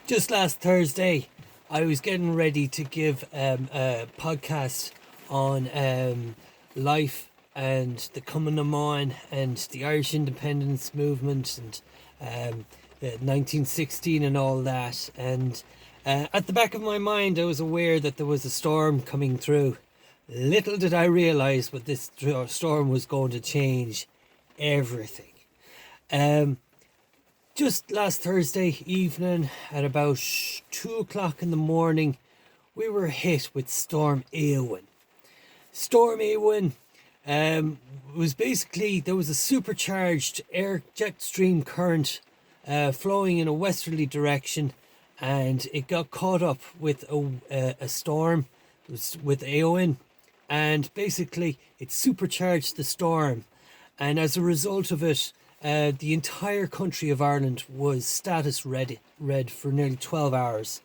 Just last Thursday, I was getting ready to give a podcast on life and the coming of mine and the Irish independence movement and the 1916 and all that. And at the back of my mind, I was aware that there was a storm coming through. Little did I realise what this storm was going to change everything. Um, just last Thursday evening at about 2 o'clock in the morning, we were hit with Storm Eowyn. Storm Eowyn was basically, there was a supercharged air jet stream current flowing in a westerly direction, and it got caught up with a storm with Eowyn, and basically it supercharged the storm, and as a result of it, the entire country of Ireland was status red for nearly 12 hours.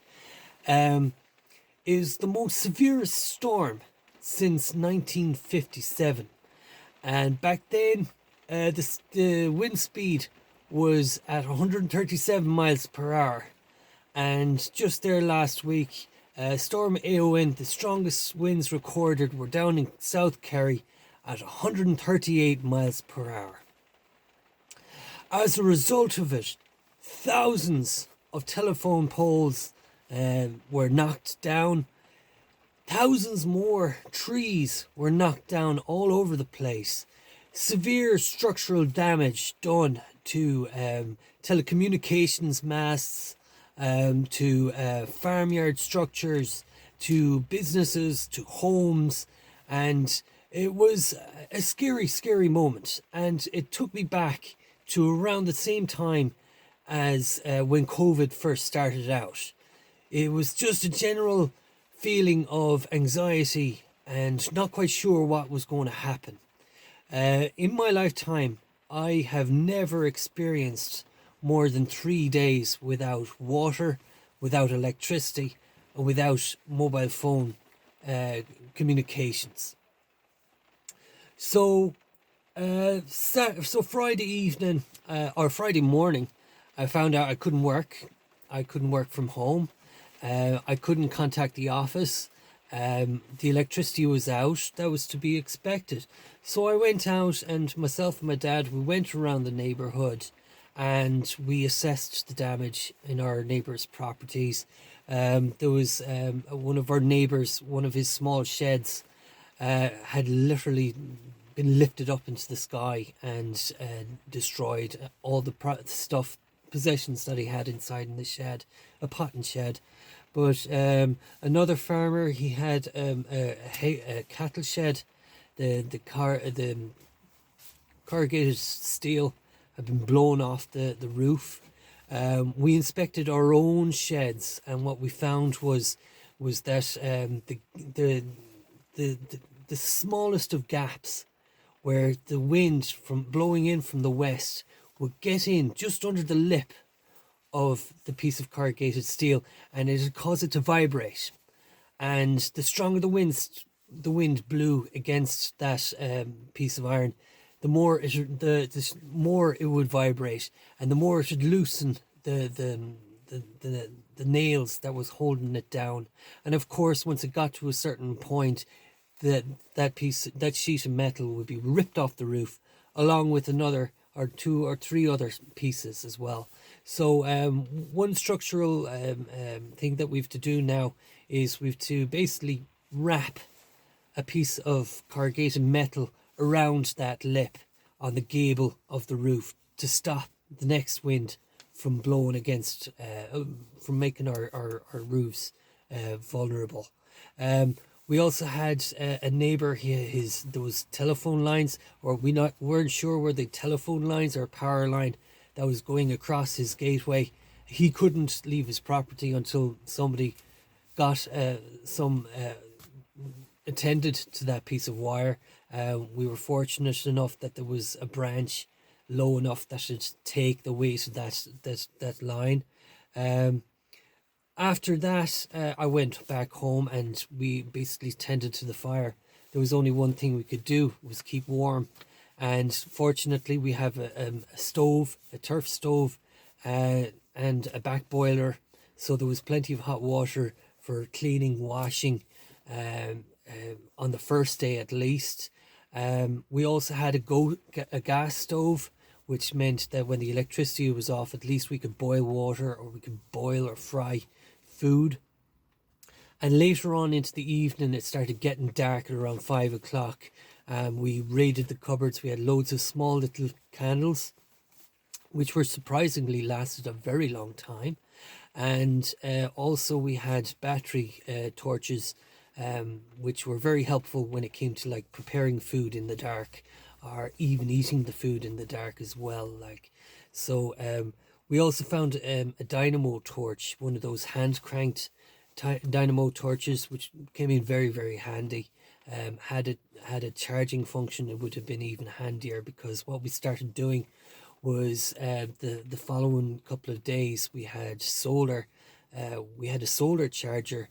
Is the most severest storm since 1957. And back then, the wind speed was at 137 miles per hour. And just there last week, Storm Eowyn, the strongest winds recorded were down in South Kerry at 138 miles per hour. As a result of it, thousands of telephone poles were knocked down. Thousands more trees were knocked down all over the place. Severe structural damage done to telecommunications masts, to farmyard structures, to businesses, to homes, and it was a scary, scary moment. And it took me back to around the same time as when COVID first started out. It was just a general feeling of anxiety and not quite sure what was going to happen. In my lifetime, I have never experienced more than 3 days without water, without electricity, and without mobile phone communications. So Friday evening or Friday morning, I found out I couldn't work. I couldn't work from home. I couldn't contact the office. The electricity was out. That was to be expected. So I went out, and myself and my dad, we went around the neighbourhood and we assessed the damage in our neighbours' properties. There was one of our neighbours, one of his small sheds had literally been lifted up into the sky and destroyed all the possessions that he had inside in the shed, a potting shed. But another farmer, he had a cattle shed. The corrugated steel had been blown off the roof. We inspected our own sheds, and what we found was that the smallest of gaps, where the wind from blowing in from the west would get in just under the lip of the piece of corrugated steel, and it would cause it to vibrate. And the stronger the wind blew against that piece of iron, the more it would vibrate, and the more it would loosen the nails that was holding it down. And of course, once it got to a certain point, that sheet of metal would be ripped off the roof, along with another or two or three other pieces as well. So one structural thing that we've to do now is we've to basically wrap a piece of corrugated metal around that lip on the gable of the roof to stop the next wind from blowing against, from making our roofs vulnerable. We also had a neighbour. There was telephone lines, or weren't sure were they telephone lines or power line that was going across his gateway. He couldn't leave his property until somebody got attended to that piece of wire. We were fortunate enough that there was a branch low enough that should take the weight of that line. After that, I went back home and we basically tended to the fire. There was only one thing we could do, was keep warm. And fortunately, we have a stove, a turf stove, and a back boiler. so there was plenty of hot water for cleaning, washing, on the first day at least. We also had a gas stove, which meant that when the electricity was off, at least we could boil water, or we could boil or fry food. And later on into the evening, it started getting dark at around 5 o'clock. We raided the cupboards. We had loads of small little candles, which were surprisingly lasted a very long time. And also we had battery torches, which were very helpful when it came to like preparing food in the dark, or even eating the food in the dark as well. We also found a dynamo torch, one of those hand cranked dynamo torches, which came in very, very handy. Had a charging function, it would have been even handier, because what we started doing was the following couple of days we had solar. We had a solar charger,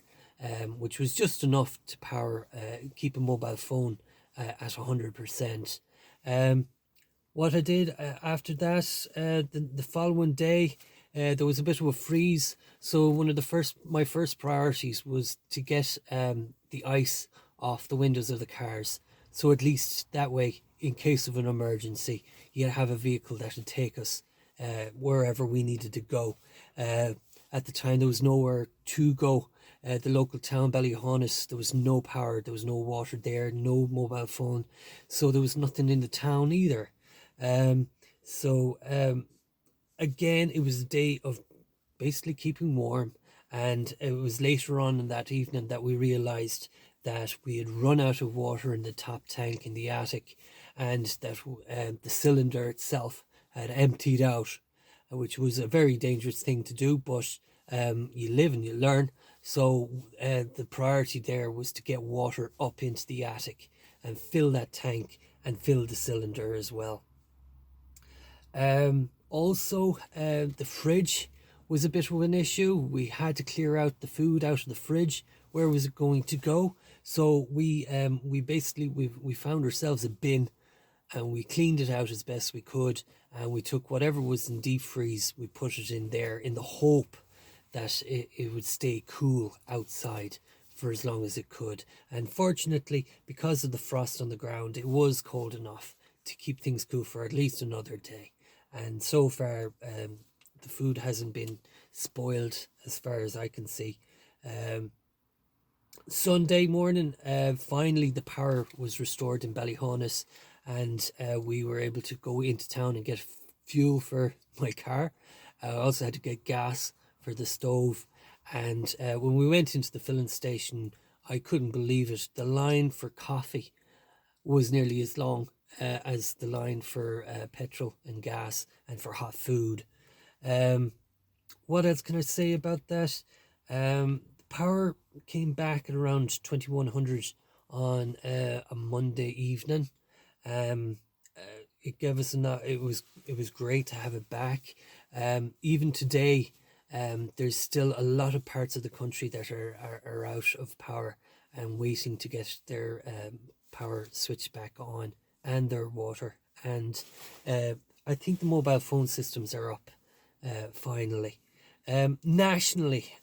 which was just enough to power keep a mobile phone at 100%. What I did after that, the following day, there was a bit of a freeze. So my first priorities was to get the ice off the windows of the cars. So at least that way, in case of an emergency, you'd have a vehicle that would take us wherever we needed to go. At the time, there was nowhere to go. The local town, Ballyhonus, there was no power, there was no water there, no mobile phone. So there was nothing in the town either. Again, it was a day of basically keeping warm, and it was later on in that evening that we realized that we had run out of water in the top tank in the attic, and that the cylinder itself had emptied out, which was a very dangerous thing to do, but you live and you learn. So the priority there was to get water up into the attic and fill that tank and fill the cylinder as well. The fridge was a bit of an issue. We had to clear out the food out of the fridge. Where was it going to go? So we found ourselves a bin, and we cleaned it out as best we could, and we took whatever was in deep freeze, we put it in there in the hope that it would stay cool outside for as long as it could. And fortunately, because of the frost on the ground, it was cold enough to keep things cool for at least another day. And so far, the food hasn't been spoiled as far as I can see. Sunday morning, finally the power was restored in Ballyhonus, and we were able to go into town and get fuel for my car. I also had to get gas for the stove, and when we went into the filling station, I couldn't believe it. The line for coffee was nearly as long as the line for petrol and gas and for hot food. What else can I say about that? The power came back at around 2100 on a Monday evening. It gave us it was great to have it back. Even today, there's still a lot of parts of the country that are out of power and waiting to get their power switched back on, and their water. And I think the mobile phone systems are up finally. Nationally,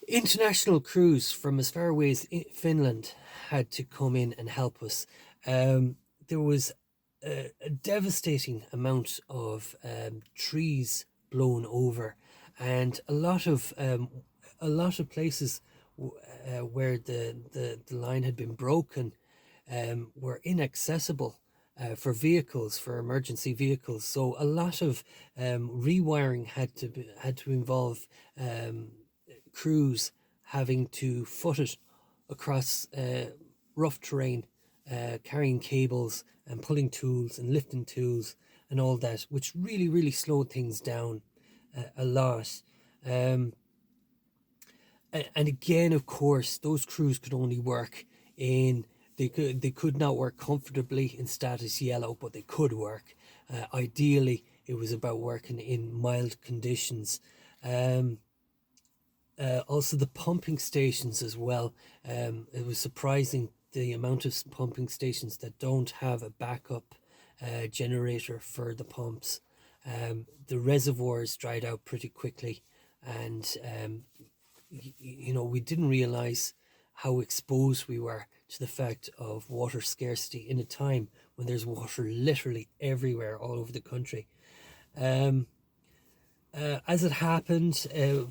international crews from as far away as Finland had to come in and help us. There was a devastating amount of trees blown over, and a lot of places where the line had been broken were inaccessible for vehicles, for emergency vehicles. So a lot of rewiring had to involve crews having to foot it across rough terrain, carrying cables and pulling tools and lifting tools and all that, which really slowed things down a lot. And again, of course, those crews could only work they could not work comfortably in status yellow, but they could work. Ideally, it was about working in mild conditions. Also the pumping stations as well. It was surprising the amount of pumping stations that don't have a backup generator for the pumps. The reservoirs dried out pretty quickly, and we didn't realize how exposed we were to the fact of water scarcity in a time when there's water literally everywhere all over the country. Um, as it happened,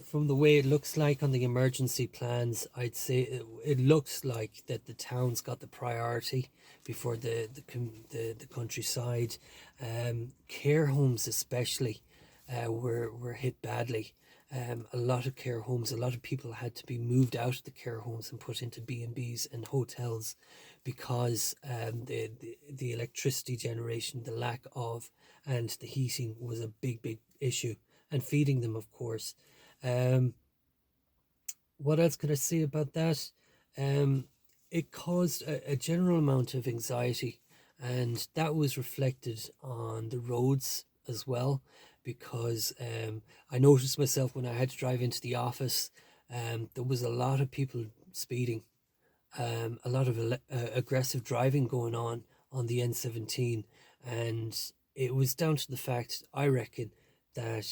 from the way it looks like on the emergency plans, I'd say it looks like that the towns got the priority before the countryside. Care homes especially were hit badly. A lot of care homes, a lot of people had to be moved out of the care homes and put into B&Bs and hotels because the electricity generation, the lack of, and the heating was a big issue, and feeding them, of course. Um, what else could I say about that? Um, it caused a general amount of anxiety, and that was reflected on the roads as well, because I noticed myself when I had to drive into the office, there was a lot of people speeding, a lot of aggressive driving going on the N17, and it was down to the fact, I reckon, that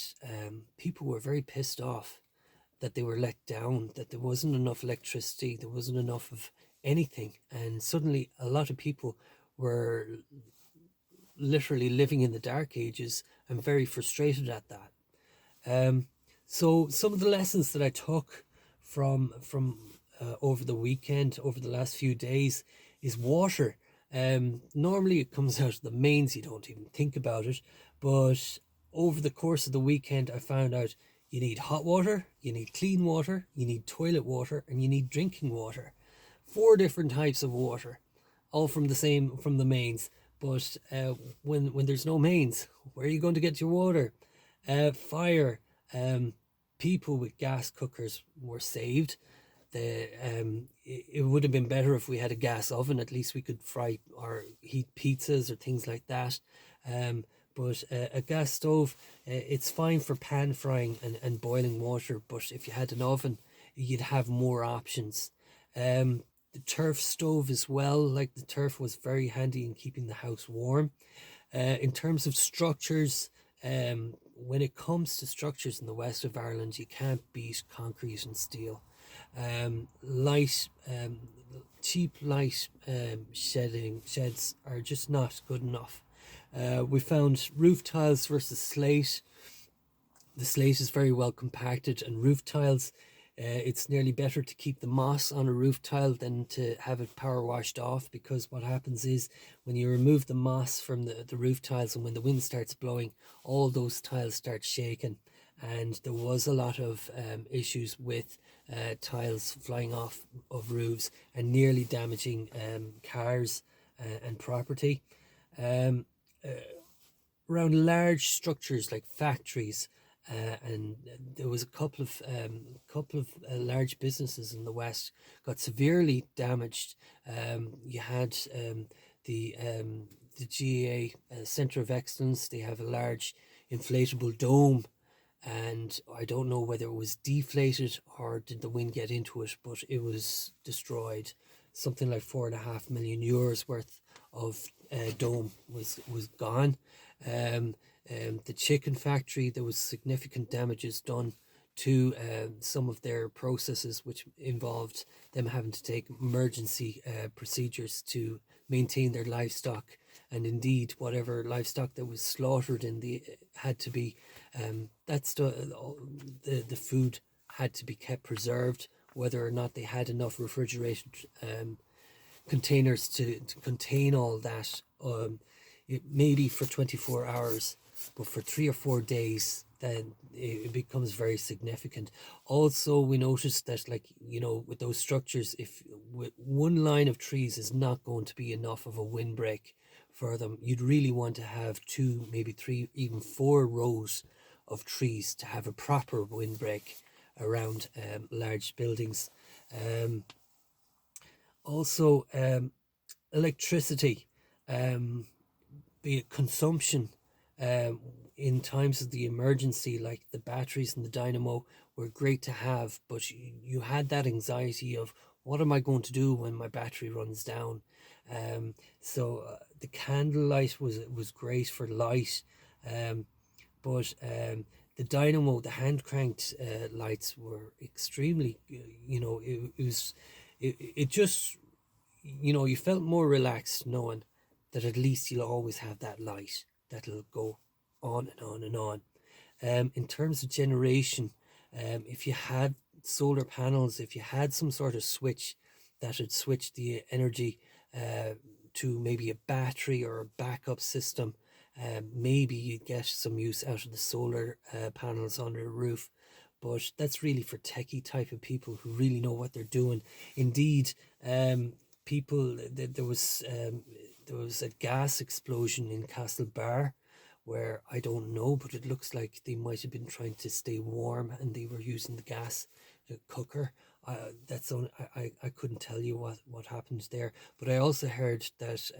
people were very pissed off that they were let down, that there wasn't enough electricity, there wasn't enough of anything, and suddenly a lot of people were literally living in the dark ages and very frustrated at that. So some of the lessons that I took from over the weekend, over the last few days, is water. Normally it comes out of the mains, you don't even think about it, but over the course of the weekend, I found out you need hot water, you need clean water, you need toilet water, and you need drinking water. Four different types of water, all from the mains. But when there's no mains, where are you going to get your water? Fire. People with gas cookers were saved. It would have been better if we had a gas oven. At least we could fry or heat pizzas or things like that. But a gas stove, it's fine for pan frying and boiling water. But if you had an oven, you'd have more options. The turf stove as well, like the turf was very handy in keeping the house warm. In terms of structures, when it comes to structures in the west of Ireland, you can't beat concrete and steel. Light, cheap light sheds are just not good enough. We found roof tiles versus slate. The slate is very well compacted, and roof tiles, it's nearly better to keep the moss on a roof tile than to have it power washed off, because what happens is when you remove the moss from the roof tiles and when the wind starts blowing, all those tiles start shaking. And there was a lot of issues with tiles flying off of roofs and nearly damaging cars and property. Um, Around large structures like factories, and there was a couple of large businesses in the west got severely damaged. You had the GA Centre of Excellence. They have a large inflatable dome, and I don't know whether it was deflated or did the wind get into it, but it was destroyed. Something like €4.5 million worth of dome was gone. The chicken factory, there was significant damages done to some of their processes, which involved them having to take emergency procedures to maintain their livestock, and indeed whatever livestock that was slaughtered in the had to be the food had to be kept preserved, whether or not they had enough refrigerated containers to contain all that. It maybe for 24 hours, but for 3 or 4 days, then it becomes very significant. Also, we noticed that, like, with those structures, if with one line of trees is not going to be enough of a windbreak for them, you'd really want to have two, maybe three, even four rows of trees to have a proper windbreak around large buildings. Also, electricity, be it consumption, um, in times of the emergency, like the batteries and the dynamo were great to have, but you had that anxiety of, what am I going to do when my battery runs down? The candlelight was great for light, but the dynamo, the hand cranked lights were extremely, it just, you felt more relaxed knowing that at least you'll always have that light that'll go on and on and on. In terms of generation, if you had solar panels, if you had some sort of switch that would switch the energy to maybe a battery or a backup system, maybe you'd get some use out of the solar panels on the roof. But that's really for techie type of people who really know what they're doing. Indeed, people there was a gas explosion in Castlebar where I don't know, but it looks like they might have been trying to stay warm and they were using the gas cooker. That's on. I couldn't tell you what happened there, but I also heard that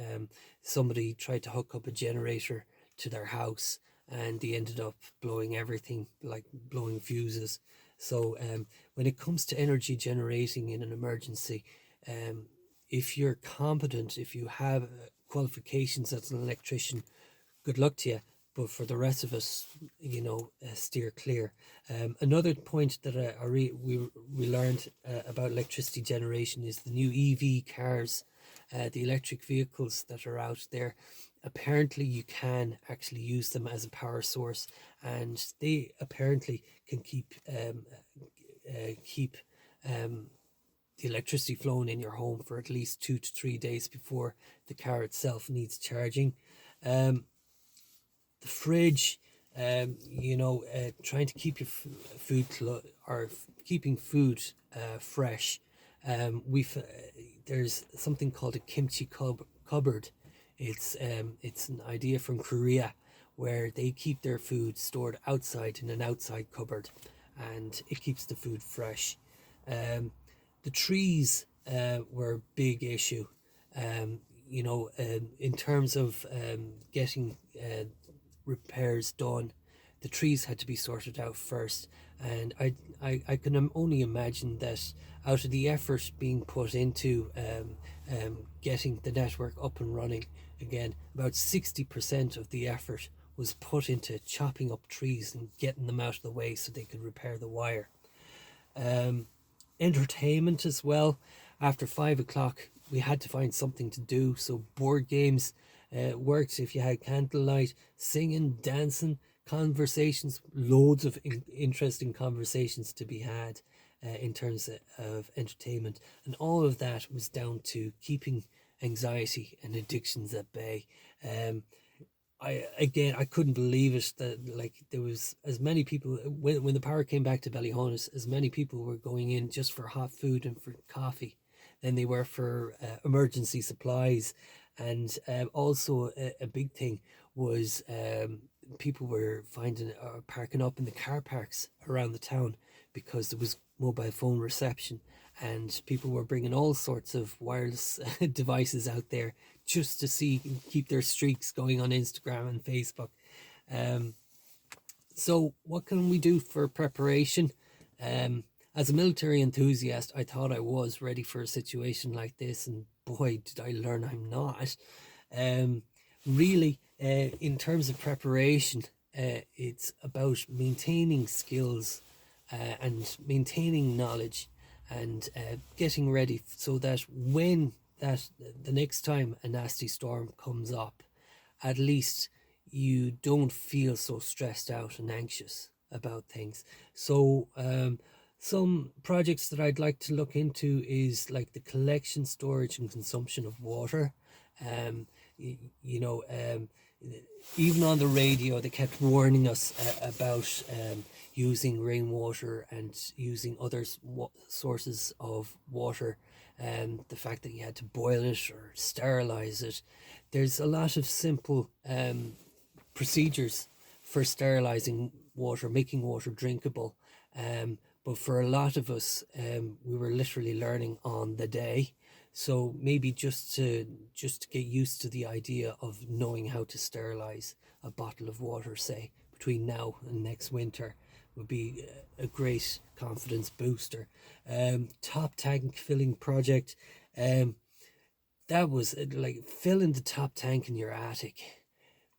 somebody tried to hook up a generator to their house and they ended up blowing everything, like blowing fuses. So when it comes to energy generating in an emergency, um, if you're competent, if you have qualifications as an electrician, good luck to you. But for the rest of us, steer clear. Another point that we learned about electricity generation is the new EV cars, the electric vehicles that are out there. Apparently, you can actually use them as a power source, and they apparently can keep the electricity flowing in your home for at least 2 to 3 days before the car itself needs charging. The fridge, trying to keep your food or keeping food fresh. We've There's something called a kimchi cupboard. It's an idea from Korea where they keep their food stored outside in an outside cupboard, and it keeps the food fresh. The trees were a big issue. In terms of getting repairs done, the trees had to be sorted out first. And I can only imagine that out of the effort being put into getting the network up and running again, about 60% of the effort was put into chopping up trees and getting them out of the way so they could repair the wire. Entertainment as well. After 5 o'clock, we had to find something to do. So board games worked if you had candlelight, singing, dancing, conversations, loads of interesting conversations to be had in terms of entertainment. And all of that was down to keeping anxiety and addictions at bay. I couldn't believe it that like there was as many people when the power came back to Ballyhonus, as many people were going in just for hot food and for coffee than they were for emergency supplies. And also a big thing was people were finding parking up in the car parks around the town because there was mobile phone reception, and people were bringing all sorts of wireless devices out there just to keep their streaks going on Instagram and Facebook. So what can we do for preparation? As a military enthusiast, I thought I was ready for a situation like this, and boy, did I learn I'm not. Really, in terms of preparation, it's about maintaining skills and maintaining knowledge and getting ready so that when the next time a nasty storm comes up, at least you don't feel so stressed out and anxious about things. So some projects that I'd like to look into is like the collection, storage and consumption of water. um you know Even on the radio they kept warning us about using rainwater and using other sources of water, and the fact that you had to boil it or sterilize it. There's a lot of simple procedures for sterilizing water, making water drinkable. But for a lot of us, we were literally learning on the day. So maybe just to get used to the idea of knowing how to sterilize a bottle of water, say between now and next winter, would be a great confidence booster. Top tank filling project. That was like filling the top tank in your attic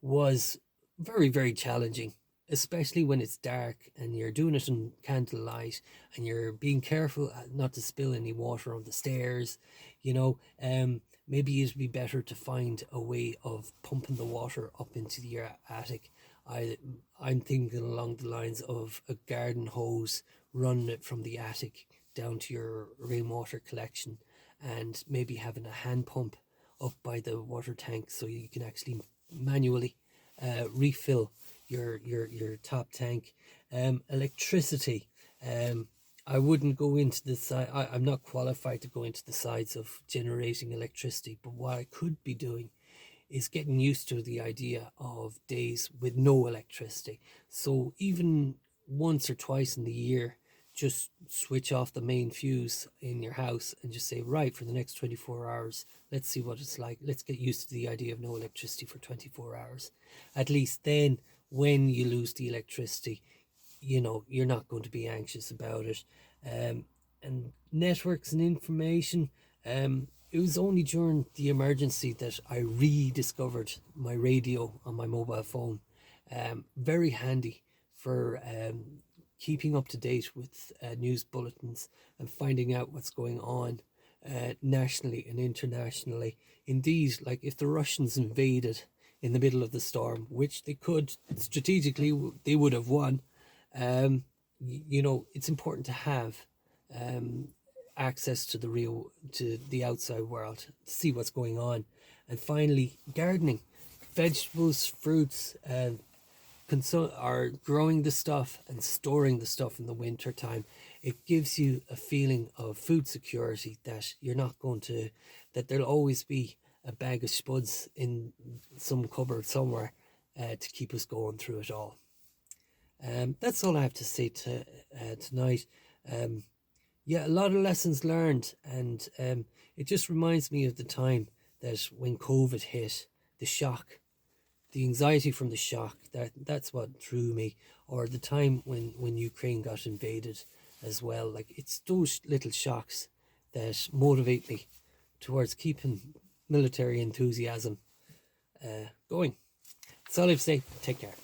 was very, very challenging. especially when it's dark and you're doing it in candlelight and you're being careful not to spill any water on the stairs. You know, maybe it'd be better to find a way of pumping the water up into your attic. I I'm thinking along the lines of a garden hose, running it from the attic down to your rainwater collection, and maybe having a hand pump up by the water tank so you can actually manually refill your top tank. Electricity. I wouldn't go into the side. I'm not qualified to go into the sides of generating electricity, but what I could be doing is getting used to the idea of days with no electricity. So even once or twice in the year, just switch off the main fuse in your house and just say, right, for the next 24 hours, let's see what it's like. Let's get used to the idea of no electricity for 24 hours. At least then, when you lose the electricity, you know, you're not going to be anxious about it. And networks and information, it was only during the emergency that I rediscovered my radio on my mobile phone. Very handy for keeping up to date with news bulletins and finding out what's going on nationally and internationally. Indeed, like if the Russians invaded in the middle of the storm, which they could strategically, they would have won. You know, it's important to have um, access to the outside world to see what's going on. And finally, gardening, vegetables, fruits, are growing the stuff and storing the stuff in the winter time. It gives you a feeling of food security, that you're not going to, that there'll always be a bag of spuds in some cupboard somewhere to keep us going through it all. That's all I have to say tonight. Yeah, a lot of lessons learned, and it just reminds me of the time that when COVID hit, the shock, the anxiety from the shock, that's what drew me, or the time when Ukraine got invaded as well. Like, it's those little shocks that motivate me towards keeping military enthusiasm going. That's all I have to say. Take care.